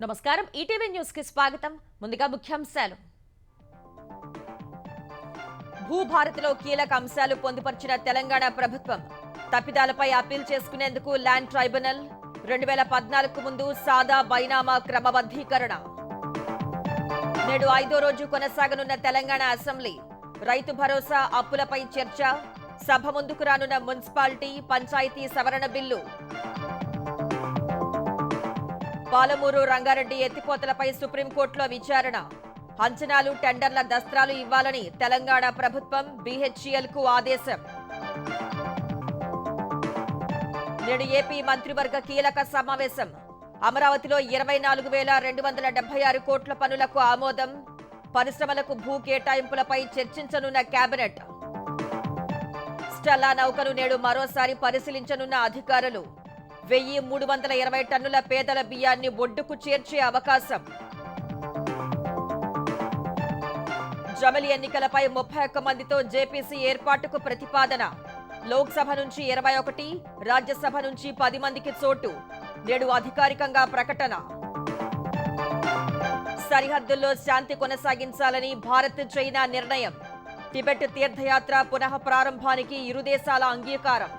నమస్కారం ETV news కి స్వాగతం ముందుగా ముఖ్యాంశాలు భూభారతిలో కీలక అంశాలు పొందుపర్చిన తెలంగాణ ప్రభుత్వం తప్పిదాలపై అప్పీల్ చేసుకునేందుకు ల్యాండ్ ట్రైబ్యునల్ 2014 ముందు సాదా బైనామా క్రమబద్ధీకరణ నేడు 5వ రోజు కొనసాగనున్న తెలంగాణ అసెంబ్లీ రైతు భరోసా అప్పులపై చర్చ సభ ముందుకు రానున్న మున్సిపాలిటీ పంచాయతీ సవరణ బిల్లు పాలమూరు రంగారెడ్డి ఎత్తిపోతలపై సుప్రీంకోర్టులో విచారణ అంచనాలు టెండర్ల దస్త్రాలు ఇవ్వాలని తెలంగాణ ప్రభుత్వం బీహెచ్ఈఎల్కు ఆదేశం నేడు ఏపీ మంత్రివర్గ కీలక సమావేశం అమరావతిలో 24,276 కోట్ల పనులకు ఆమోదం పరిశ్రమలకు భూ కేటాయింపులపై చర్చించనున్న కేబినెట్ స్టెల్లా నౌకను నేడు మరోసారి పరిశీలించనున్న అధికారులు 1,320 టన్నుల పేదల బియ్యాన్ని ఒడ్డుకు చేర్చే అవకాశం జమిలి ఎన్నికలపై 31 మందితో జేపీసీ ఏర్పాటుకు ప్రతిపాదన లోక్సభ నుంచి 21 రాజ్యసభ నుంచి 10 మందికి చోటు నేడు అధికారికంగా ప్రకటన సరిహద్దుల్లో శాంతి కొనసాగించాలని భారత్ చైనా నిర్ణయం టిబెట్ తీర్థయాత్ర పునః ప్రారంభానికి ఇరు దేశాల అంగీకారం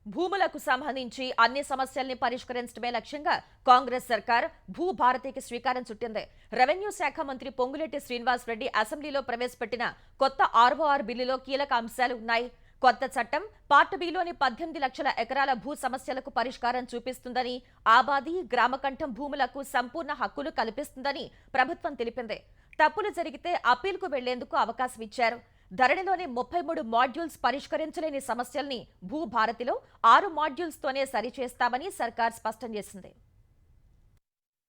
భూములకు సంబంధించి అన్ని సమస్యల్ని పరిష్కరించడమే లక్ష్యంగా కాంగ్రెస్ సర్కార్ భూభారతికి శ్రీకారం చుట్టింది. రెవెన్యూ శాఖ మంత్రి పొంగులేటి శ్రీనివాస్ రెడ్డి అసెంబ్లీలో ప్రవేశపెట్టిన కొత్త ఆర్ఓఆర్ బిల్లులో కీలక అంశాలు ఉన్నాయి. కొత్త చట్టం పార్ట్ బిలోని 18 లక్షల ఎకరాల భూ సమస్యలకు పరిష్కారం చూపిస్తుందని, ఆబాది గ్రామకంఠం భూములకు సంపూర్ణ హక్కులు కల్పిస్తుందని ప్రభుత్వం తెలిపింది. తప్పులు జరిగితే అప్పీల్కు వెళ్లేందుకు అవకాశం ఇచ్చారు. ధరణిలోని 33 మాడ్యూల్స్ పరిష్కరించలేని సమస్యల్ని భూభారతిలో 6 మాడ్యూల్స్ తోనే సరిచేస్తామని సర్కార్ స్పష్టం చేసింది.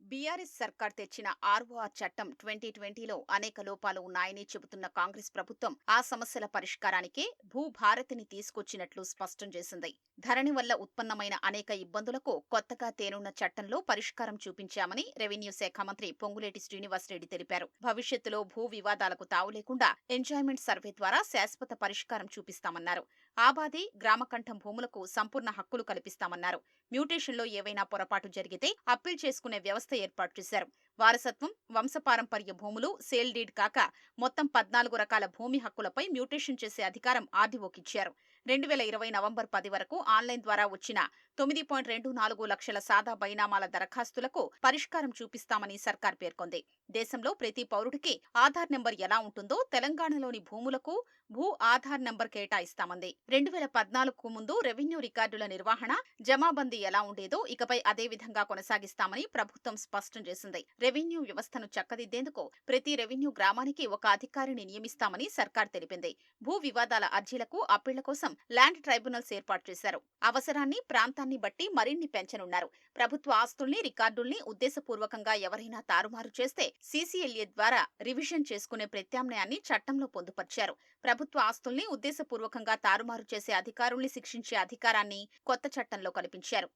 బీఆర్ఎస్ సర్కార్ తెచ్చిన ఆర్ఓఆర్ చట్టం 2020లో అనేక లోపాలు ఉన్నాయని చెబుతున్న కాంగ్రెస్ ప్రభుత్వం ఆ సమస్యల పరిష్కారానికే భూభారతిని తీసుకొచ్చినట్లు స్పష్టం చేసింది. ధరణి వల్ల ఉత్పన్నమైన అనేక ఇబ్బందులకు కొత్తగా తేనున్న చట్టంలో పరిష్కారం చూపించామని రెవెన్యూ శాఖ మంత్రి పొంగులేటి శ్రీనివాసరెడ్డి తెలిపారు. భవిష్యత్తులో భూ వివాదాలకు తావు లేకుండా ఎంజాయ్మెంట్ సర్వే ద్వారా శాశ్వత పరిష్కారం చూపిస్తామన్నారు. ఆబాది గ్రామకంఠం భూములకు సంపూర్ణ హక్కులు కల్పిస్తామన్నారు. మ్యూటేషన్లో ఏవైనా పొరపాటు జరిగితే అప్పీల్ చేసుకునే వ్యవస్థ ఏర్పాటు చేశారు. వారసత్వం వంశపారంపర్య భూములు సేల్ డీడ్ కాక మొత్తం 14 రకాల భూమి హక్కులపై మ్యూటేషన్ చేసే అధికారం ఆర్డీఓకిచ్చారు. 2020 నవంబర్ 10 వరకు ఆన్లైన్ ద్వారా వచ్చిన 9.24 లక్షల సాదా బైనామాల దరఖాస్తులకు పరిష్కారం చూపిస్తామని సర్కార్ పేర్కొంది. దేశంలో ప్రతి పౌరుడికి ఆధార్ నెంబర్ ఎలా ఉంటుందో తెలంగాణలోని భూములకు భూ ఆధార్ నెంబర్ కేటాయిస్తామంది. 2014కు ముందు రెవెన్యూ రికార్డుల నిర్వహణ జమాబందీ ఎలా ఉండేదో ఇకపై అదే విధంగా కొనసాగిస్తామని ప్రభుత్వం స్పష్టం చేసింది. రెవెన్యూ వ్యవస్థను చక్కదిద్దేందుకు ప్రతి రెవెన్యూ గ్రామానికి ఒక అధికారిని నియమిస్తామని సర్కార్ తెలిపింది. భూ వివాదాల అర్జీలకు అప్పీళ్ల కోసం ల్యాండ్ ట్రైబ్యునల్స్ ఏర్పాటు చేశారు. అవసరాన్ని ప్రాంతాన్ని బట్టి మరిన్ని పెంచనున్నారు. ప్రభుత్వ ఆస్తుల్ని రికార్డుల్ని ఉద్దేశపూర్వకంగా ఎవరైనా తారుమారు చేస్తే సీసీఎల్ఏ ద్వారా రివిజన్ చేసుకునే ప్రత్యామ్నాయాన్ని చట్టంలో పొందుపర్చారు. ప్రభుత్వ ఆస్తుల్ని ఉద్దేశపూర్వకంగా తారుమారు చేసే అధికారుల్ని శిక్షించే అధికారాన్ని కొత్త చట్టంలో కల్పించారు.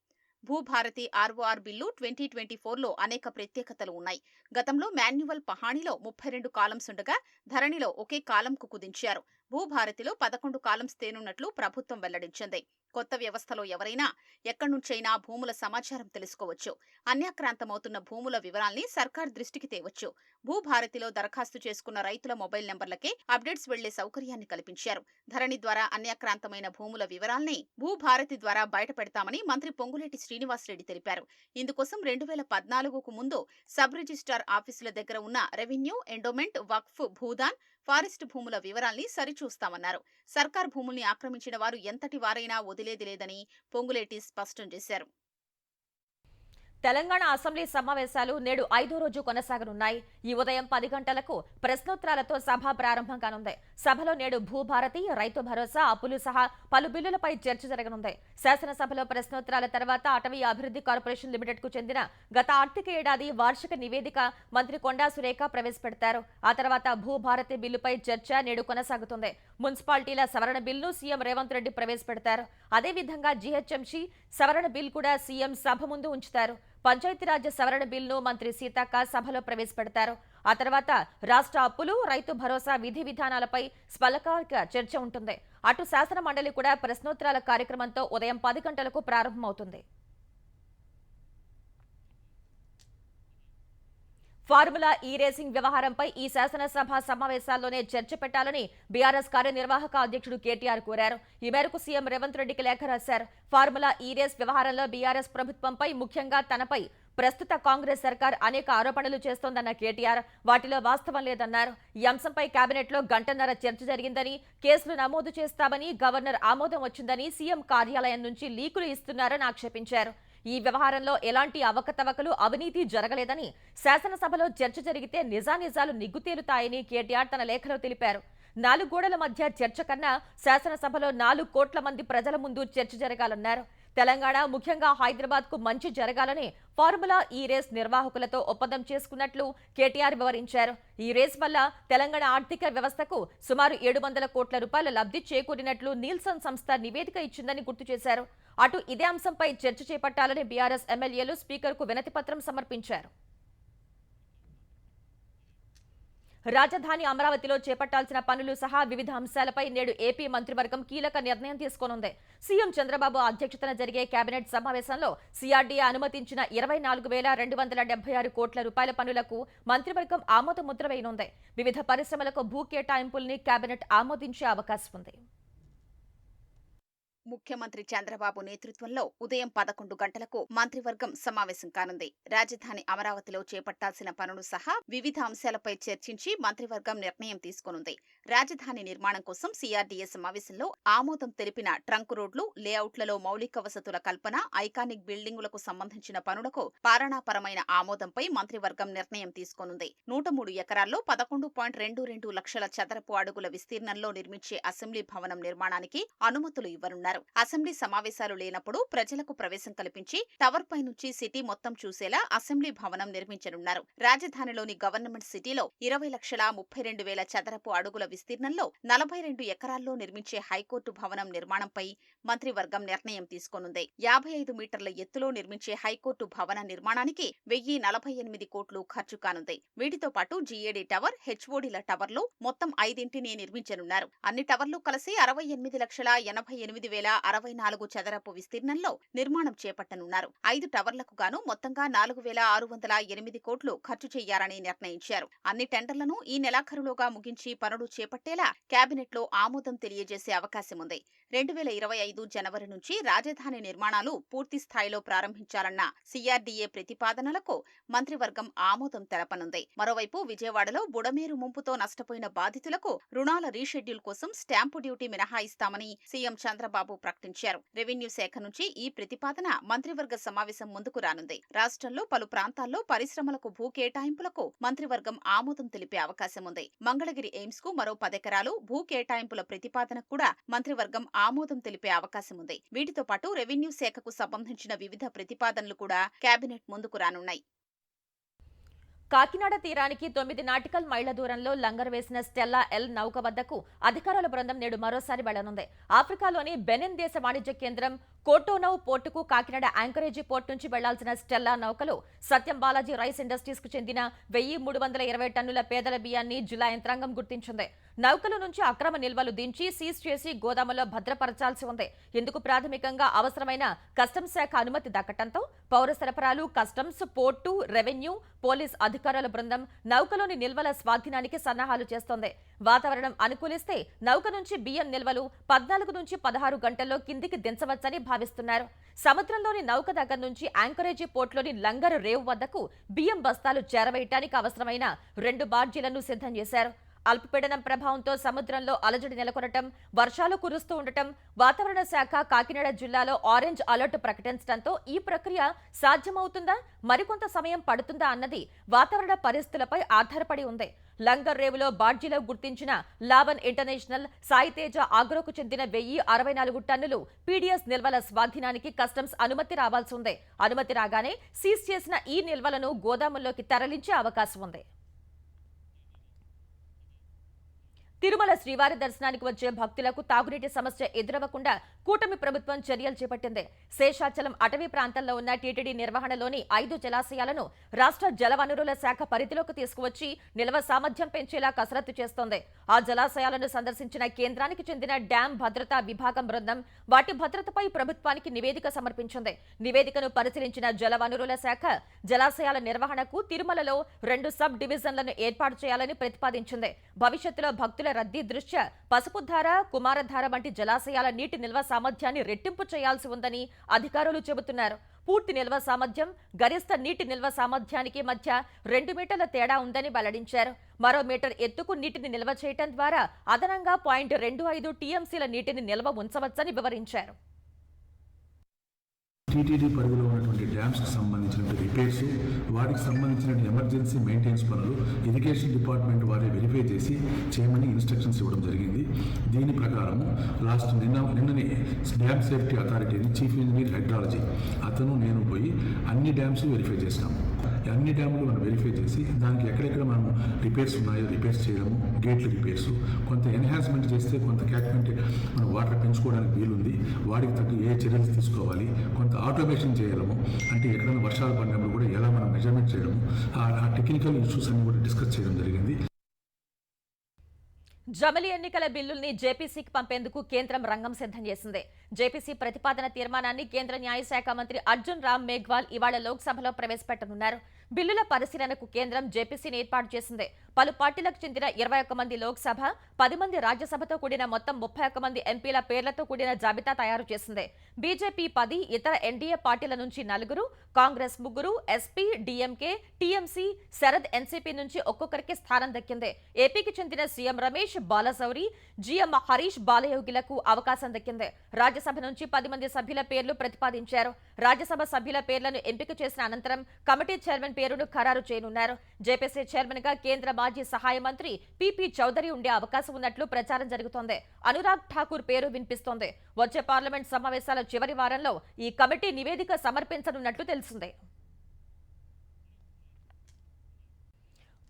భూభారతి ఆర్ఓఆర్ బిల్లు 2024లో అనేక ప్రత్యేకతలు ఉన్నాయి. గతంలో మాన్యువల్ పహాణిలో 32 కాలమ్స్ ఉండగా ధరణిలో ఒకే కాలంకు కుదించారు. భూభారతిలో 11 కాలమ్స్ తేనున్నట్లు ప్రభుత్వం వెల్లడించింది. కొత్త వ్యవస్థలో ఎవరైనా ఎక్కడి నుంచైనా భూముల సమాచారం తెలుసుకోవచ్చు. అన్యాక్రాంతమవుతున్న భూముల వివరాల్ని సర్కార్ దృష్టికి తేవచ్చు. భూభారతిలో దరఖాస్తు చేసుకున్న రైతుల మొబైల్ నెంబర్లకే అప్డేట్స్ వెళ్లే సౌకర్యాన్ని కల్పించారు. ధరణి ద్వారా అన్యాక్రాంతమైన భూముల వివరాల్ని భూభారతి ద్వారా బయటపెడతామని మంత్రి పొంగులేటి శ్రీనివాసరెడ్డి తెలిపారు. ఇందుకోసం 2014కు ముందు సబ్ రిజిస్ట్రార్ ఆఫీసుల దగ్గర ఉన్న రెవెన్యూ, ఎండోమెంట్, వక్ఫ్, భూదాన్, ఫారెస్ట్ భూముల వివరాల్ని సరిచూస్తామన్నారు. సర్కార్ భూముల్ని ఆక్రమించిన వారు ఎంతటి వారైనా వదిలేది లేదని పొంగులేటి స్పష్టం చేశారు. తెలంగాణ అసెంబ్లీ సమావేశాలు నేడు 5వ రోజు కొనసాగనున్నాయి. ఈ ఉదయం 10 గంటలకు ప్రశ్నోత్తరాలతో సభ ప్రారంభం కానుంది. సభలో నేడు భూభారతి, రైతు భరోసా, అప్పులు సహా పలు బిల్లులపై చర్చ జరగనుంది. శాసనసభలో ప్రశ్నోత్తరాల తర్వాత అటవీ అభివృద్ధి కార్పొరేషన్ లిమిటెడ్ కు చెందిన గత ఆర్థిక ఏడాది వార్షిక నివేదిక మంత్రి కొండా సురేఖ ప్రవేశపెడతారు. ఆ తర్వాత భూభారతి బిల్లుపై చర్చ నేడు కొనసాగుతుంది. మున్సిపాలిటీల సవరణ బిల్లును సీఎం రేవంత్ రెడ్డి ప్రవేశపెడతారు. అదేవిధంగా జీహెచ్ఎంసీ సవరణ బిల్ కూడా సీఎం సభ ముందు ఉంచుతారు. పంచాయతీరాజ్ సవరణ బిల్లును మంత్రి సీతక్క సభలో ప్రవేశపెడతారు. ఆ తర్వాత రాష్ట్ర అప్పులు, రైతు భరోసా విధి విధానాలపై స్పలకాలిక చర్చ ఉంటుంది. అటు శాసన మండలి కూడా ప్రశ్నోత్తరాల కార్యక్రమంతో ఉదయం 10 గంటలకు ప్రారంభమవుతుంది. ఫార్ములా ఈ రేసింగ్ వ్యవహారంపై ఈ శాసనసభ సమావేశాల్లోనే చర్చ పెట్టాలని బీఆర్ఎస్ కార్యనిర్వాహక అధ్యక్షుడు కేటీఆర్ కోరారు. ఈ మేరకు సీఎం రేవంత్ రెడ్డికి లేఖ రాశారు. ఫార్ములా ఈ రేస్ వ్యవహారంలో బీఆర్ఎస్ ప్రభుత్వంపై, ముఖ్యంగా తనపై ప్రస్తుత కాంగ్రెస్ సర్కార్ అనేక ఆరోపణలు చేస్తోందన్న కేటీఆర్ వాటిలో వాస్తవం లేదన్నారు. ఈ అంశంపై కేబినెట్లో గంటన్నర చర్చ జరిగిందని, కేసులు నమోదు చేస్తామని గవర్నర్ ఆమోదం వచ్చిందని సీఎం కార్యాలయం నుంచి లీకులు ఇస్తున్నారని ఆక్షేపించారు. ఈ వ్యవహారంలో ఎలాంటి అవకతవకలు, అవినీతి జరగలేదని, శాసనసభలో చర్చ జరిగితే నిజానిజాలు నిగ్గుతేలుతాయని కేటీఆర్ తన లేఖలో తెలిపారు. 4 గోడల మధ్య చర్చ కన్నా శాసనసభలో 4 కోట్ల మంది ప్రజల ముందు చర్చ జరగాలన్నారు. తెలంగాణ, ముఖ్యంగా హైదరాబాద్ కు మంచి జరగాలని ఫార్ములా ఈ రేస్ నిర్వాహకులతో ఒప్పందం చేసుకున్నట్లు కేటీఆర్ వివరించారు. ఈ రేస్ వల్ల తెలంగాణ ఆర్థిక వ్యవస్థకు సుమారు 700 కోట్ల రూపాయల లబ్ధి చేకూరినట్లు నీల్సన్ సంస్థ నివేదిక ఇచ్చిందని గుర్తు చేశారు. అటు ఇదే అంశంపై చర్చ చేపట్టాలని బీఆర్ఎస్ ఎమ్మెల్యేలు స్పీకర్కు వినతిపత్రం సమర్పించారు. రాజధాని అమరావతిలో చేపట్టాల్సిన పనులు సహా వివిధ అంశాలపై నేడు ఏపీ మంత్రివర్గం కీలక నిర్ణయం తీసుకోనుంది. సీఎం చంద్రబాబు అధ్యక్షతన జరిగే కేబినెట్ సమావేశంలో సీఆర్డీఏ అనుమతించిన 24,276 కోట్ల రూపాయల పనులకు మంత్రివర్గం ఆమోద ముద్ర వేయనుంది. వివిధ పరిశ్రమలకు భూ కేటాయింపుల్ని కేబినెట్ ఆమోదించే అవకాశం ఉంది. ముఖ్యమంత్రి చంద్రబాబు నేతృత్వంలో ఉదయం 11 గంటలకు మంత్రివర్గం సమావేశం కానుంది. రాజధాని అమరావతిలో చేపట్టాల్సిన పనులు సహా వివిధ అంశాలపై చర్చించి మంత్రివర్గం నిర్ణయం తీసుకోనుంది. రాజధాని నిర్మాణం కోసం సీఆర్డీఏ సమావేశంలో ఆమోదం తెలిపిన ట్రంక్ రోడ్లు, లేఅవుట్లలో మౌలిక వసతుల కల్పన, ఐకానిక్ బిల్డింగులకు సంబంధించిన పనులకు పాలనాపరమైన ఆమోదంపై మంత్రివర్గం నిర్ణయం తీసుకోనుంది. 103 ఎకరాల్లో 11.22 లక్షల చదరపు అడుగుల విస్తీర్ణంలో నిర్మించే అసెంబ్లీ భవనం నిర్మాణానికి అనుమతులు ఇవ్వనున్నారు. అసెంబ్లీ సమావేశాలు లేనప్పుడు ప్రజలకు ప్రవేశం కల్పించి టవర్ పై నుంచి సిటీ మొత్తం చూసేలా అసెంబ్లీ భవనం నిర్మించనున్నారు. రాజధానిలోని గవర్నమెంట్ సిటీలో 20,32,000 చదరపు అడుగుల విస్తీర్ణంలో 42 ఎకరాల్లో నిర్మించే హైకోర్టు భవనం నిర్మాణంపై మంత్రివర్గం నిర్ణయం తీసుకోనుంది. 55 మీటర్ల ఎత్తులో నిర్మించే హైకోర్టు భవన నిర్మాణానికి 1,048 కోట్లు ఖర్చు కానుంది. వీటితో పాటు జీఏడీ టవర్, హెచ్ఓడీల టవర్లు మొత్తం 5 నిర్మించనున్నారు. అన్ని టవర్లు కలిసి 68,88,064 చదరపు విస్తీర్ణంలో నిర్మాణం చేపట్టనున్నారు. 5 టవర్లకు గాను మొత్తంగా 4,608 కోట్లు ఖర్చు చేయాలని నిర్ణయించారు. అన్ని టెండర్లను ఈ నెలాఖరులోగా ముగించి పనులు చేపట్టేలా కేబినెట్లో ఆమోదం తెలియజేసే అవకాశం ఉంది. 2025 జనవరి నుంచి రాజధాని నిర్మాణాలు పూర్తి స్థాయిలో ప్రారంభించాలన్న సీఆర్డీఏ ప్రతిపాదనలకు మంత్రివర్గం ఆమోదం తెలపనుంది. మరోవైపు విజయవాడలో బుడమేరు ముంపుతో నష్టపోయిన బాధితులకు రుణాల రీషెడ్యూల్ కోసం స్టాంపు డ్యూటీ మినహాయిస్తామని సీఎం చంద్రబాబు ప్రకటించారు. రెవెన్యూ శాఖ నుంచి ఈ ప్రతిపాదన మంత్రివర్గ సమావేశం ముందుకు రానుంది. రాష్ట్రంలో పలు ప్రాంతాల్లో పరిశ్రమలకు భూ కేటాయింపులకు మంత్రివర్గం ఆమోదం తెలిపే అవకాశం ఉంది. మంగళగిరి ఎయిమ్స్ కు మరో 10 ఎకరాలు భూ కేటాయింపుల ప్రతిపాదనకు కూడా మంత్రివర్గం ఆమోదం తెలిపే అవకాశం ఉంది. వీటితో పాటు రెవెన్యూ శాఖకు సంబంధించిన వివిధ ప్రతిపాదనలు కూడా కేబినెట్ ముందుకు రానున్నాయి. కాకినాడ తీరానికి 9 నాటికల్ మైళ్ల దూరంలో లంగర్ వేసిన స్టెల్లా ఎల్ నౌక వద్దకు అధికారుల బృందం నేడు మరోసారి వెళ్లనుంది. ఆఫ్రికాలోని బెనిన్ దేశ వాణిజ్య కేంద్రం కోటోనౌ పోర్టుకు కాకినాడ యాంకరేజీ పోర్టు నుంచి వెళ్లాల్సిన స్టెల్లా నౌకలో సత్యం బాలాజీ రైస్ ఇండస్ట్రీస్ కు చెందిన 1,320 టన్నుల పేదల బియ్యాన్ని జిల్లా యంత్రాంగం గుర్తించింది. నౌకల నుంచి అక్రమ నిల్వలు దించి సీజ్ చేసి గోదాములో భద్రపరచాల్సి ఉంది. ఇందుకు ప్రాథమికంగా అవసరమైన కస్టమ్స్ శాఖ అనుమతి దక్కటంతో పౌర సరఫరాలు, కస్టమ్స్, పోర్టు, రెవెన్యూ, పోలీస్ అధికారుల బృందం నౌకలోని నిల్వల స్వాధీనానికి సన్నాహాలు చేస్తోంది. వాతావరణం అనుకూలిస్తే నౌక నుంచి బియ్యం నిల్వలు 14 నుంచి 16 గంటల్లో కిందికి దించవచ్చని భావిస్తున్నారు. సముద్రంలోని నౌక దగ్గర నుంచి యాంకరేజీ పోర్టులోని లంగర్ రేవు వద్దకు బియ్యం బస్తాలు చేరవేయటానికి అవసరమైన 2 బార్జీలను సిద్ధం చేశారు. అల్పపీడనం ప్రభావంతో సముద్రంలో అలజడి నెలకొనటం, వర్షాలు కురుస్తూ ఉండటం, వాతావరణ శాఖ కాకినాడ జిల్లాలో ఆరెంజ్ అలర్ట్ ప్రకటించడంతో ఈ ప్రక్రియ సాధ్యమవుతుందా, మరికొంత సమయం పడుతుందా అన్నది వాతావరణ పరిస్థితులపై ఆధారపడి ఉంది. లంగర్ రేవులో బార్జీలో గుర్తించిన లావన్ ఇంటర్నేషనల్, సాయితేజ ఆగ్రోకు చెందిన 1,064 టన్నులు పీడీఎస్ నిల్వల స్వాధీనానికి కస్టమ్స్ అనుమతి రావాల్సి ఉంది. అనుమతి రాగానే సీజ్ చేసిన ఈ నిల్వలను గోదాముల్లోకి తరలించే అవకాశం ఉంది. తిరుమల శ్రీవారి దర్శనానికి వచ్చే భక్తులకు తాగునీటి సమస్య ఎదురవ్వకుండా కూటమి ప్రభుత్వం చర్యలు చేపట్టింది. శేషాచలం అటవీ ప్రాంతంలో ఉన్న టీటీడీ నిర్వహణలోని 5 జలాశయాలను రాష్ట్ర జలవనరుల శాఖ పరిధిలోకి తీసుకువచ్చి నిల్వ సామర్థ్యం పెంచేలా కసరత్తు చేస్తోంది. ఆ జలాశయాలను సందర్శించిన కేంద్రానికి చెందిన డ్యాం భద్రతా విభాగం బృందం వాటి భద్రతపై ప్రభుత్వానికి నివేదిక సమర్పించింది. నివేదికను పరిశీలించిన జలవనరుల శాఖ జలాశయాల నిర్వహణకు తిరుమలలో 2 సబ్ డివిజన్లను ఏర్పాటు చేయాలని ప్రతిపాదించింది. భవిష్యత్తులో భక్తుల రద్దీ దృష్ట్యా పసుపుధార, కుమారధార వంటి జలాశయాల నీటి నిల్వ సామర్థ్యాన్ని రెట్టింపు చేయాల్సి ఉందని అధికారులు చెబుతున్నారు. పూర్తి నిల్వ సామర్థ్యం, గరిష్ట నీటి నిల్వ సామర్థ్యానికి మధ్య 2 మీటర్ల తేడా ఉందని వెల్లడించారు. మరో మీటర్ ఎత్తుకు నీటిని నిల్వ చేయడం ద్వారా అదనంగా 0.25 టీఎంసీల నీటిని నిల్వ ఉంచవచ్చని వివరించారు. టీటీడీ పరిధిలో ఉన్నటువంటి డ్యామ్స్కి సంబంధించిన రిపేర్స్, వాటికి సంబంధించిన ఎమర్జెన్సీ మెయింటెనెన్స్ పనులు ఇరిగేషన్ డిపార్ట్మెంట్ వారే వెరిఫై చేసి చేయమని ఇన్స్ట్రక్షన్స్ ఇవ్వడం జరిగింది. దీని ప్రకారము నిన్ననే డ్యామ్ సేఫ్టీ అథారిటీని చీఫ్ ఇంజనీర్ హైడ్రాలజీ నేను పోయి అన్ని డ్యామ్స్ వెరిఫై చేసినాము. అన్ని డ్యాములు మనం వెరిఫై చేసి దానికి ఎక్కడెక్కడ మనం రిపేర్స్ ఉన్నాయో రిపేర్స్ చేయడము, గేట్లు రిపేర్స్, కొంత ఎన్హాన్స్మెంట్ చేస్తే కొంత క్యాచ్మెంట్ మనం వాటర్ పెంచుకోవడానికి వీలుంది, వాటికి తగ్గ ఏ చర్యలు తీసుకోవాలి, కొంత ఆటోమేషన్ చేయడము, అంటే ఎక్కడైనా వర్షాలు పడినప్పుడు కూడా ఎలా మనం మెజర్మెంట్ చేయడము, ఆ టెక్నికల్ ఇష్యూస్ అన్ని కూడా డిస్కస్ చేయడం జరిగింది. జమిలీ ఎన్నికల బిల్లుల్ని జేపీసీకి పంపేందుకు కేంద్రం రంగం సిద్ధం చేసింది. జేపీసీ ప్రతిపాదన తీర్మానాన్ని కేంద్ర న్యాయశాఖ మంత్రి అర్జున్ రామ్ మేఘ్వాల్ ఇవాళ లోక్సభలో ప్రవేశపెట్టనున్నారు. బిల్లుల పరిశీలనకు కేంద్రం జేపీసీని ఏర్పాటు చేసింది. పలు పార్టీలకు చెందిన 21 మంది లోక్సభ, 10 మంది రాజ్యసభతో కూడిన మొత్తం 31 మంది ఎంపీల పేర్లతో కూడిన జాబితా తయారు చేసింది. బీజేపీ 10, ఇతర ఎన్డీఏ పార్టీల నుంచి 4, Congress 3, SP, DMK, TMC, Sharad NCP నుంచి ఒక్కొక్కరికి స్థానం దక్కింది. ఏపీకి చెందిన సీఎం రమేష్, బాలశౌరి, జీఎం హరీష్ బాలయోగిలకు అవకాశం దక్కింది. రాజ్యసభ నుంచి 10 మంది సభ్యుల పేర్లు ప్రతిపాదించారు. రాజ్యసభ సభ్యుల పేర్లను ఎంపిక చేసిన అనంతరం కమిటీ చైర్మన్ పేరును ఖరారు చేయనున్నారు. జేపీసీ చైర్మన్ గా కేంద్ర మాజీ సహాయ మంత్రి పీపీ చౌదరి ఉండే అవకాశం ఉన్నట్లు ప్రచారం జరుగుతోంది. అనురాగ్ ఠాకూర్ పేరు వినిపిస్తోంది. వచ్చే పార్లమెంట్ సమావేశాల చివరి వారంలో ఈ కమిటీ నివేదిక సమర్పించనున్నట్లు తెలిసింది.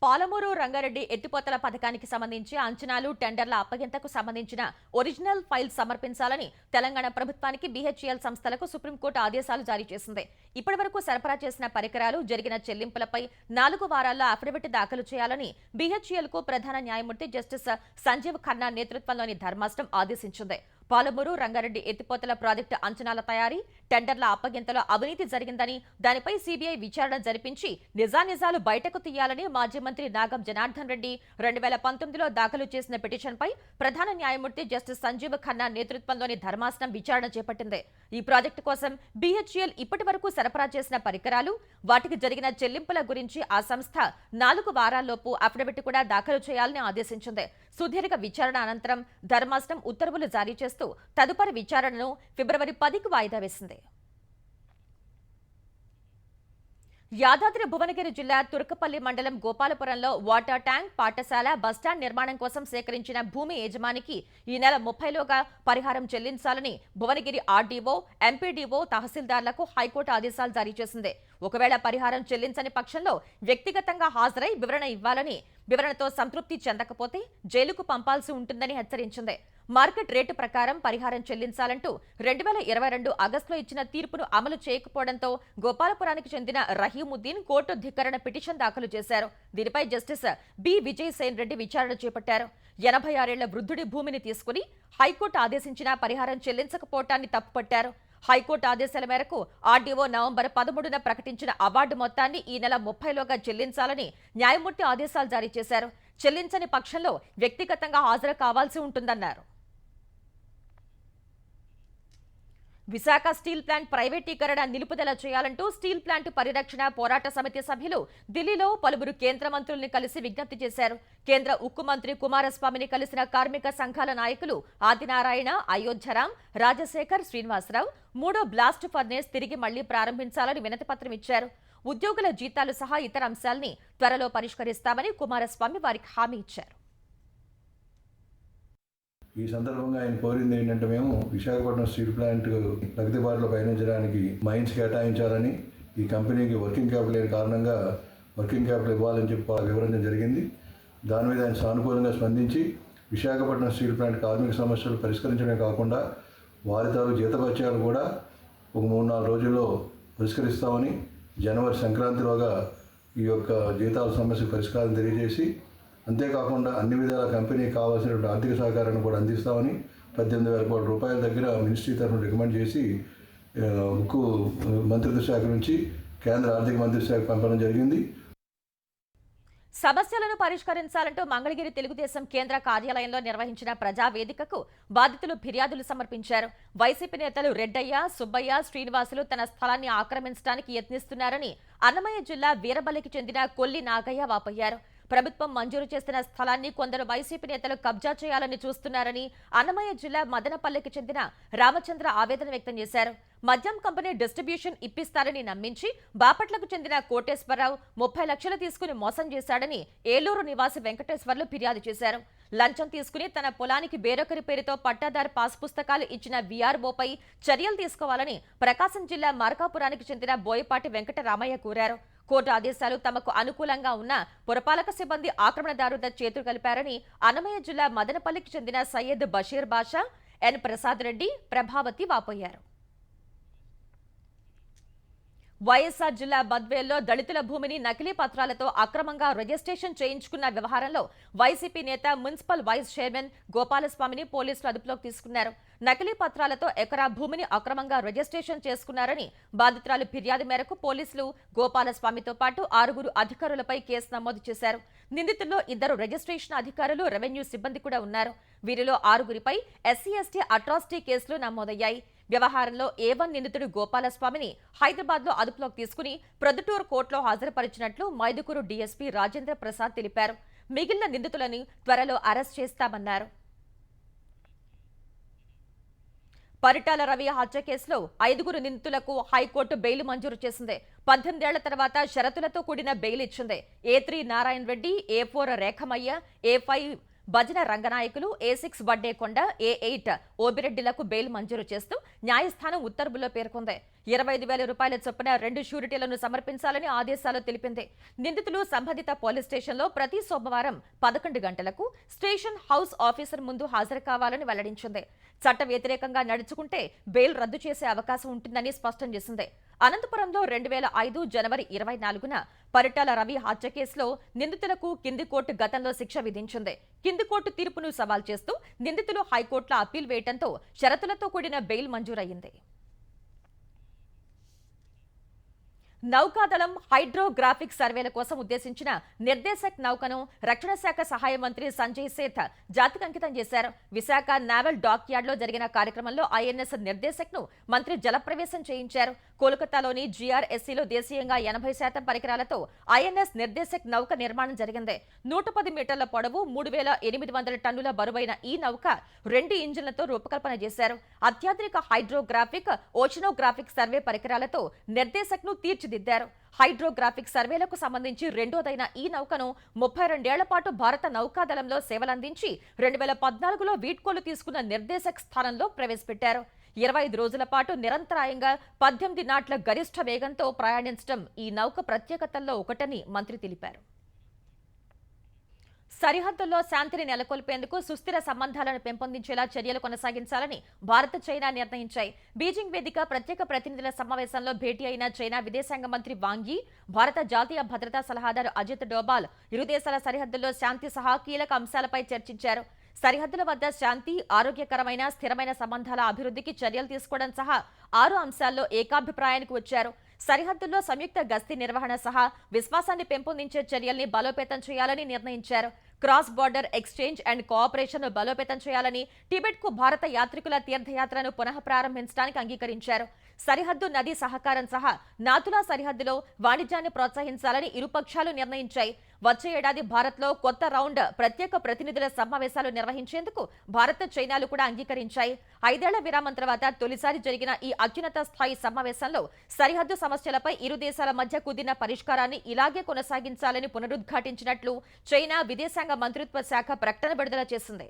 పాలమూరు రంగారెడ్డి ఎత్తిపోతల పథకానికి సంబంధించి అంచనాలు, టెండర్ల అప్పగింతకు సంబంధించిన ఒరిజినల్ ఫైల్ సమర్పించాలని తెలంగాణ ప్రభుత్వానికి బీహెచ్ఈఎల్ సంస్థలకు సుప్రీంకోర్టు ఆదేశాలు జారీ చేసింది. ఇప్పటివరకు సరఫరా చేసిన పరికరాలు, జరిగిన చెల్లింపులపై 4 వారాల్లో అఫిడవిట్ దాఖలు చేయాలని బీహెచ్ఈఎల్కు ప్రధాన న్యాయమూర్తి జస్టిస్ సంజీవ్ ఖన్నా నేతృత్వంలోని ధర్మాసనం ఆదేశించింది. పాలమూరు రంగారెడ్డి ఎత్తిపోతల ప్రాజెక్టు అంచనాల తయారీ, టెండర్ల అప్పగింతలో అవినీతి జరిగిందని, దానిపై సీబీఐ విచారణ జరిపించి నిజానిజాలు బయటకు తీయాలని మాజీ మంత్రి నాగం జనార్దన్ రెడ్డి 2019లో దాఖలు చేసిన పిటిషన్పై ప్రధాన న్యాయమూర్తి జస్టిస్ సంజీవ్ ఖన్నా నేతృత్వంలోని ధర్మాసనం విచారణ చేపట్టింది. ఈ ప్రాజెక్టు కోసం బీహెచ్ఈఎల్ ఇప్పటి వరకు సరఫరా చేసిన పరికరాలు, వాటికి జరిగిన చెల్లింపుల గురించి ఆ సంస్థ 4 వారాల్లోపు అఫిడవిట్ కూడా దాఖలు చేయాలని ఆదేశించింది. సుదీర్ఘ విచారణ అనంతరం ధర్మాసనం ఉత్తర్వులు జారీ చేస్తూ తదుపరి విచారణను ఫిబ్రవరి 10కి వాయిదా వేసింది. యాదాద్రి భువనగిరి జిల్లా తుర్కపల్లి మండలం గోపాలపురంలో వాటర్ ట్యాంక్, పాఠశాల, బస్టాండ్ నిర్మాణం కోసం సేకరించిన భూమి యజమానికి ఈ నెల 30లోగా పరిహారం చెల్లించాలని భువనగిరి ఆర్డీఓ, ఎంపీడీఓ, తహసీల్దార్లకు హైకోర్టు ఆదేశాలు జారీ చేసింది. ఒకవేళ పరిహారం చెల్లించని పక్షంలో వ్యక్తిగతంగా హాజరై వివరణ ఇవ్వాలని, వివరణతో సంతృప్తి చెందకపోతే జైలుకు పంపాల్సి ఉంటుందని హెచ్చరించింది. మార్కెట్ రేటు ప్రకారం పరిహారం చెల్లించాలంటూ 2022 ఆగస్టులో ఇచ్చిన తీర్పును అమలు చేయకపోవడంతో గోపాలపురానికి చెందిన రహీముద్దీన్ కోర్టు ధిక్కరణ పిటిషన్ దాఖలు చేశారు. దీనిపై జస్టిస్ బి విజయ్ సేన్ రెడ్డి విచారణ చేపట్టారు. 86 ఏళ్ల వృద్ధుడి భూమిని తీసుకుని హైకోర్టు ఆదేశించిన పరిహారం చెల్లించకపోవటాన్ని తప్పుపట్టారు. హైకోర్టు ఆదేశాల మేరకు ఆర్డీఓ నవంబర్ 13న ప్రకటించిన అవార్డు మొత్తాన్ని ఈ నెల 30లోగా చెల్లించాలని న్యాయమూర్తి ఆదేశాలు జారీ చేశారు. చెల్లించని పక్షంలో వ్యక్తిగతంగా హాజరు కావాల్సి ఉంటుందన్నారు. విశాఖ స్టీల్ ప్లాంట్ ప్రైవేటీకరణ నిలుపుదల చేయాలంటూ స్టీల్ ప్లాంట్ పరిరక్షణ పోరాట సమితి సభ్యులు ఢిల్లీలో పలువురు కేంద్ర మంత్రుల్ని కలిసి విజ్ఞప్తి చేశారు. కేంద్ర ఉక్కు మంత్రి కుమారస్వామిని కలిసిన కార్మిక సంఘాల నాయకులు ఆదినారాయణ, అయోధ్యరాం, రాజశేఖర్, శ్రీనివాసరావు 3వ బ్లాస్ట్ ఫర్నేస్ తిరిగి మళ్లీ ప్రారంభించాలని వినతిపత్రం ఇచ్చారు. ఉద్యోగుల జీతాలు సహా ఇతర అంశాల్ని త్వరలో పరిష్కరిస్తామని కుమారస్వామి వారికి హామీ ఇచ్చారు. ఈ సందర్భంగా ఆయన కోరింది ఏంటంటే, మేము విశాఖపట్నం స్టీల్ ప్లాంట్ ప్రగతి బాటలో పయనించడానికి మైన్స్ కేటాయించాలని, ఈ కంపెనీకి వర్కింగ్ క్యాపిటల్ లేని కారణంగా వర్కింగ్ క్యాపిటల్ ఇవ్వాలని చెప్పి వివరించడం జరిగింది. దాని మీద ఆయన సానుకూలంగా స్పందించి విశాఖపట్నం స్టీల్ ప్లాంట్ కార్మిక సమస్యలు పరిష్కరించడమే కాకుండా వారి తాలూకు జీతభత్యాలు కూడా ఒక 3-4 రోజుల్లో పరిష్కరిస్తామని, జనవరి సంక్రాంతిలోగా ఈ యొక్క జీతాల సమస్య పరిష్కారం తెలియజేసి, అంతేకాకుండా అన్ని విధాల కంపెనీకి కావాల్సినటువంటి ఆర్థిక సహకారాన్ని కూడా అందిస్తామని 18,000 కోట్ల రూపాయల దగ్గర మినిస్ట్రీ తరఫున రికమెండ్ చేసి ఉక్కు మంత్రిత్వ శాఖ నుంచి కేంద్ర ఆర్థిక మంత్రిత్వ శాఖ పంపడం జరిగింది. సమస్యలను పరిష్కరించాలంటూ మంగళగిరి తెలుగుదేశం కేంద్ర కార్యాలయంలో నిర్వహించిన ప్రజావేదికకు బాధితులు ఫిర్యాదులు సమర్పించారు. వైసీపీ నేతలు రెడ్డయ్య, సుబ్బయ్య, శ్రీనివాసులు తన స్థలాన్ని ఆక్రమించడానికి యత్నిస్తున్నారని అన్నమయ్య జిల్లా వీరబల్లికి చెందిన కొల్లి నాగయ్య వాపోయారు. ప్రభుత్వం మంజూరు చేసిన స్థలాన్ని కొందరు వైసీపీ నేతలు కబ్జా చేయాలని చూస్తున్నారని అన్నమయ్య జిల్లా మదనపల్లికి చెందిన రామచంద్ర ఆవేదన వ్యక్తం చేశారు. మద్యం కంపెనీ డిస్ట్రిబ్యూషన్ ఇప్పిస్తారని నమ్మించి బాపట్లకు చెందిన కోటేశ్వరరావు 30 లక్షలు తీసుకుని మోసం చేశాడని ఏలూరు నివాసి వెంకటేశ్వర్లు ఫిర్యాదు చేశారు. లంచం తీసుకుని తన పొలానికి వేరొకరి పేరుతో పట్టాదారు పాస్ పుస్తకాలు ఇచ్చిన వీఆర్ఓపై చర్యలు తీసుకోవాలని ప్రకాశం జిల్లా మార్కాపురానికి చెందిన బోయపాటి వెంకటరామయ్య కోరారు. కోర్టు ఆదేశాలు తమకు అనుకూలంగా ఉన్న పురపాలక సిబ్బంది ఆక్రమణదారుల చేతులు కలిపారని అన్నమయ్య జిల్లా మదనపల్లికి చెందిన సయ్యద్ బషీర్ బాషా, ఎన్ ప్రసాద్ రెడ్డి, ప్రభావతి వాపోయారు. వైఎస్ఆర్ జిల్లా బద్వేల్లో దళితుల భూమిని నకిలీ పత్రాలతో అక్రమంగా రిజిస్ట్రేషన్ చేయించుకున్న వ్యవహారంలో వైసీపీ నేత మున్సిపల్ వైస్ చైర్మన్ గోపాలస్వామిని పోలీసులు అదుపులోకి తీసుకున్నారు. నకిలీ పత్రాలతో ఎకరా భూమిని అక్రమంగా రిజిస్ట్రేషన్ చేసుకున్నారని బాధితురాలు ఫిర్యాదు మేరకు పోలీసులు గోపాలస్వామితో పాటు 6 అధికారులపై కేసు నమోదు చేశారు. నిందితుల్లో 2 రిజిస్ట్రేషన్ అధికారులు, రెవెన్యూ సిబ్బంది కూడా ఉన్నారు. వీరిలో 6 SC/ST అట్రాసిటీ కేసులు నమోదయ్యాయి. వ్యవహారంలో A1 నిందితుడు గోపాలస్వామిని హైదరాబాద్లో అదుపులోకి తీసుకుని ప్రొద్దుటూరు కోర్టులో హాజరుపరిచినట్లు మైదుకూరు డీఎస్పీ రాజేంద్ర ప్రసాద్ తెలిపారు. మిగిలిన నిందితులను త్వరలో అరెస్ట్ చేస్తామన్నారు. పరిటాల రవి హత్య కేసులో 5 నిందితులకు హైకోర్టు బెయిల్ మంజూరు చేసింది. 18 ఏళ్ల తర్వాత షరతులతో కూడిన బెయిల్ ఇచ్చింది. A3 Narayana Reddy, A4 Rekhamayya, A5 భజన Ranganayakulu, A6 Vaddekonda, A8 ఓబిరెడ్డిలకు bail మంజూరు చేస్తూ న్యాయస్థానం ఉత్తర్వుల్లో పేర్కొంది. 25,000 రూపాయల చొప్పున 2 షూరిటీలను సమర్పించాలని ఆదేశాలు తెలిపింది. నిందితులు సంబంధిత పోలీస్ స్టేషన్లో ప్రతి సోమవారం 11 గంటలకు స్టేషన్ హౌస్ ఆఫీసర్ ముందు హాజరు కావాలని వెల్లడించింది. చట్ట వ్యతిరేకంగా నడుచుకుంటే బెయిల్ రద్దు చేసే అవకాశం ఉంటుందని స్పష్టం చేసింది. అనంతపురంలో 2005 జనవరి 24న పరిటాల రవి హత్య కేసులో నిందితులకు కింది కోర్టు గతంలో శిక్ష విధించింది. కింది కోర్టు తీర్పును సవాల్ చేస్తూ నిందితులు హైకోర్టులో అప్పీల్ వేయడంతో షరతులతో కూడిన బెయిల్ మంజూరయ్యింది. నౌకాదళం హైడ్రోగ్రాఫిక్ సర్వేల కోసం ఉద్దేశించిన నిర్దేశక్ నౌకను రక్షణ శాఖ సహాయ మంత్రి సంజయ్ సేథ్ జాతికి అంకితం చేశారు. విశాఖ నావల్ డాక్ యార్డ్లో జరిగిన కార్యక్రమంలో ఐఎన్ఎస్ నిర్దేశక్ ను మంత్రి జలప్రవేశం చేయించారు. కోల్కతాలోని GRSCలో దేశీయంగా 80% పరికరాలతో ఐఎన్ఎస్ నిర్దేశక్ నౌక నిర్మాణం జరిగింది. 110 మీటర్ల పొడవు, 3,800 టన్నుల బరువైన ఈ నౌక 2 ఇంజిన్లతో రూపకల్పన చేశారు. అత్యాధునిక హైడ్రోగ్రాఫిక్, ఓషనోగ్రాఫిక్ సర్వే పరికరాలతో నిర్దేశక్ ను తీర్చిదిద్దారు. హైడ్రోగ్రాఫిక్ సర్వేలకు సంబంధించి రెండోదైన ఈ నౌకను 32 ఏళ్ల పాటు భారత నౌకాదళంలో సేవలందించి 2014లో వీడ్కోలు తీసుకున్న నిర్దేశక్ స్థానంలో ప్రవేశపెట్టారు. 25 రోజుల పాటు నిరంతరాయంగా 18 నాట్ల గరిష్ట వేగంతో ప్రయాణించడం ఈ నౌక ప్రత్యేకతల్లో ఒకటని మంత్రి తెలిపారు. సరిహద్దుల్లో శాంతిని నెలకొల్పేందుకు సుస్థిర సంబంధాలను పెంపొందించేలా చర్యలు కొనసాగించాలని భారత్, చైనా నిర్ణయించాయి. బీజింగ్ వేదిక ప్రత్యేక ప్రతినిధుల సమావేశంలో భేటీ అయిన చైనా విదేశాంగ మంత్రి వాంగ్ యీ, భారత జాతీయ భద్రతా సలహాదారు అజిత్ డోబాల్ ఇరు దేశాల సరిహద్దుల్లో శాంతి సహా కీలక అంశాలపై చర్చించారు. సరిహద్దుల వద్ద శాంతి, ఆరోగ్యకరమైన, స్థిరమైన సంబంధాల అభివృద్ధికి చర్యలు తీసుకోవడం సహా 6 అంశాల్లో ఏకాభిప్రాయానికి వచ్చారు. సరిహద్దుల్లో సంయుక్త గస్తీ నిర్వహణ సహా విశ్వాసాన్ని పెంపొందించే చర్యల్ని బలోపేతం చేయాలని నిర్ణయించారు. Cross border exchange and cooperation బలోపేతం చేయాలని, టిబెట్కు భారత యాత్రికుల తీర్థయాత్రను పునః ప్రారంభించడానికి అంగీకరించారు. సరిహద్దు నదీ సహకారం సహా నాతులా సరిహద్దులో వాణిజ్యాన్ని ప్రోత్సహించాలని ఇరుపక్షాలు నిర్ణయించాయి. వచ్చే ఏడాది భారత్లో కొత్త రౌండ్ ప్రత్యేక ప్రతినిధుల సమావేశాలు నిర్వహించేందుకు భారత్, చైనాలు కూడా అంగీకరించాయి. 5 ఏళ్ల విరామం తర్వాత తొలిసారి జరిగిన ఈ అత్యున్నత స్థాయి సమావేశంలో సరిహద్దు సమస్యలపై ఇరు దేశాల మధ్య కుదిరిన పరిష్కారాన్ని ఇలాగే కొనసాగించాలని పునరుద్ఘాటించినట్లు చైనా విదేశాంగ మంత్రిత్వ శాఖ ప్రకటన విడుదల చేసింది.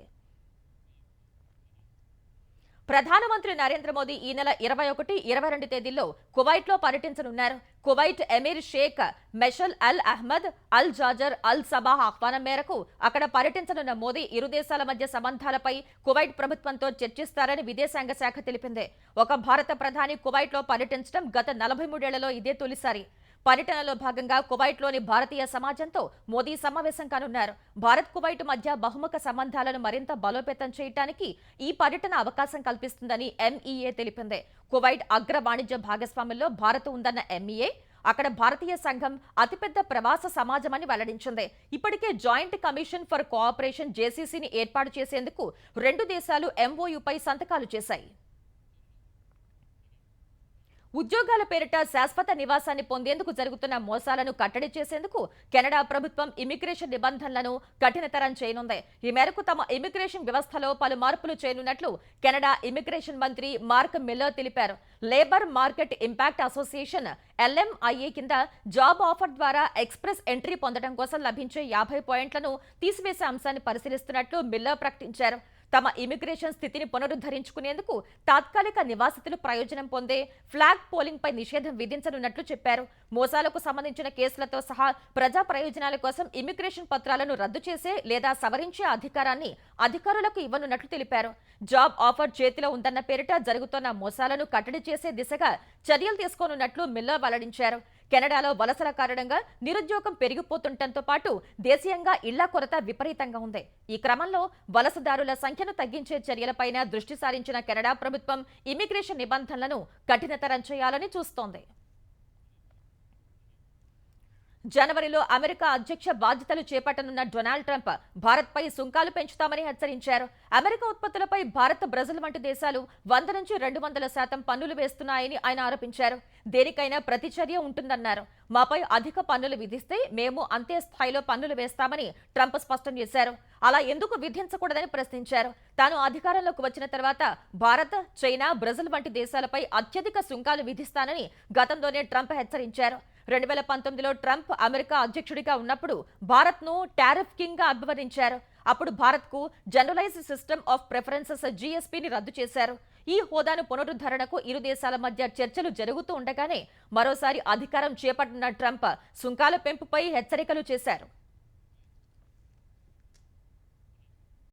ప్రధానమంత్రి నరేంద్ర మోదీ ఈ నెల 21, 22 తేదీల్లో కువైట్లో పర్యటించనున్నారు. కువైట్ ఎమీర్ షేక్ మెషల్ అల్ అహ్మద్ అల్ జాజర్ అల్ సబాహ్ ఆహ్వానం మేరకు అక్కడ పర్యటించనున్న మోదీ ఇరు దేశాల మధ్య సంబంధాలపై కువైట్ ప్రభుత్వంతో చర్చిస్తారని విదేశాంగ శాఖ తెలిపింది. ఒక భారత ప్రధాని కువైట్లో పర్యటించడం గత 43 ఏళ్లలో ఇదే తొలిసారి. పర్యటనలో భాగంగా కువైట్లోని భారతీయ సమాజంతో మోదీ సమావేశం కానున్నారు. భారత్ కువైట్ మధ్య బహుముఖ సంబంధాలను మరింత బలోపేతం చేయడానికి ఈ పర్యటన అవకాశం కల్పిస్తుందని ఎంఈఏ తెలిపింది. కువైట్ అగ్ర వాణిజ్య భాగస్వాముల్లో భారత్ ఉందన్న ఎంఈఏ అక్కడ భారతీయ సంఘం అతిపెద్ద ప్రవాస సమాజమని వెల్లడించింది. ఇప్పటికే జాయింట్ కమిషన్ ఫర్ కోఆపరేషన్ జేసీసీని ఏర్పాటు చేసేందుకు 2 దేశాలు ఎంఓయూపై సంతకాలు చేశాయి. ఉద్యోగాల పేరిట శాశ్వత నివాసాన్ని పొందేందుకు జరుగుతున్న మోసాలను కట్టడి చేసేందుకు కెనడా ప్రభుత్వం ఇమిగ్రేషన్ నిబంధనలను కఠినతరం చేయనుంది. ఈ మేరకు తమ ఇమిగ్రేషన్ వ్యవస్థలో పలు మార్పులు చేయనున్నట్లు కెనడా ఇమిగ్రేషన్ మంత్రి మార్క్ మిల్లర్ తెలిపారు. Labour market impact association LMIA కింద జాబ్ ఆఫర్ ద్వారా ఎక్స్ప్రెస్ ఎంట్రీ పొందడం కోసం లభించే 50 పాయింట్లను తీసివేసే అంశాన్ని పరిశీలిస్తున్నట్లు మిల్లర్ ప్రకటించారు. తమ ఇమిగ్రేషన్ స్థితిని పునరుద్ధరించుకునేందుకు తాత్కాలిక నివాసితులు ప్రయోజనం పొందే ఫ్లాగ్ పోలింగ్ పై నిషేధం విధించనున్నట్లు చెప్పారు. మోసాలకు సంబంధించిన కేసులతో సహా ప్రజా ప్రయోజనాల కోసం ఇమిగ్రేషన్ పత్రాలను రద్దు చేసే లేదా సవరించే అధికారాన్ని అధికారులకు ఇవ్వనున్నట్లు తెలిపారు. జాబ్ ఆఫర్ చేతిలో ఉందన్న పేరిట జరుగుతున్న మోసాలను కట్టడి చేసే దిశగా చర్యలు తీసుకోనున్నట్లు మిల్లర్ వెల్లడించారు. కెనడాలో వలసల కారణంగా నిరుద్యోగం పెరిగిపోతుండటంతో పాటు దేశీయంగా ఇళ్ల కొరత విపరీతంగా ఉంది. ఈ క్రమంలో వలసదారుల సంఖ్యను తగ్గించే చర్యలపైన దృష్టి సారించిన కెనడా ప్రభుత్వం ఇమిగ్రేషన్ నిబంధనలను కఠినతరం చేయాలని చూస్తోంది. జనవరిలో అమెరికా అధ్యక్ష బాధ్యతలు చేపట్టనున్న డొనాల్డ్ ట్రంప్ భారత్పై సుంకాలు పెంచుతామని హెచ్చరించారు. అమెరికా ఉత్పత్తులపై భారత్, బ్రెజిల్ వంటి దేశాలు 100 నుంచి 200% పన్నులు వేస్తున్నాయని ఆయన ఆరోపించారు. దేనికైనా ప్రతిచర్య ఉంటుందన్నారు. మాపై అధిక పన్నులు విధిస్తే మేము అంతే స్థాయిలో పన్నులు వేస్తామని ట్రంప్ స్పష్టం చేశారు. అలా ఎందుకు విధించకూడదని ప్రశ్నించారు. తాను అధికారంలోకి వచ్చిన తర్వాత భారత్, చైనా, బ్రెజిల్ వంటి దేశాలపై అత్యధిక సుంకాలు విధిస్తానని గతంలోనే ట్రంప్ హెచ్చరించారు. 2019లో ట్రంప్ అమెరికా అధ్యక్షుడిగా ఉన్నప్పుడు భారత్ను టారిఫ్ కింగ్ గా అభివర్ణించారు. అప్పుడు భారత్కు జనరలైజ్డ్ సిస్టమ్ ఆఫ్ ప్రిఫరెన్సెస్ GSPని రద్దు చేశారు. ఈ హోదాను పునరుద్ధరణకు ఇరు దేశాల మధ్య చర్చలు జరుగుతూ ఉండగానే మరోసారి అధికారం చేపట్టిన ట్రంప్ సుంకాల పెంపుపై హెచ్చరికలు చేశారు.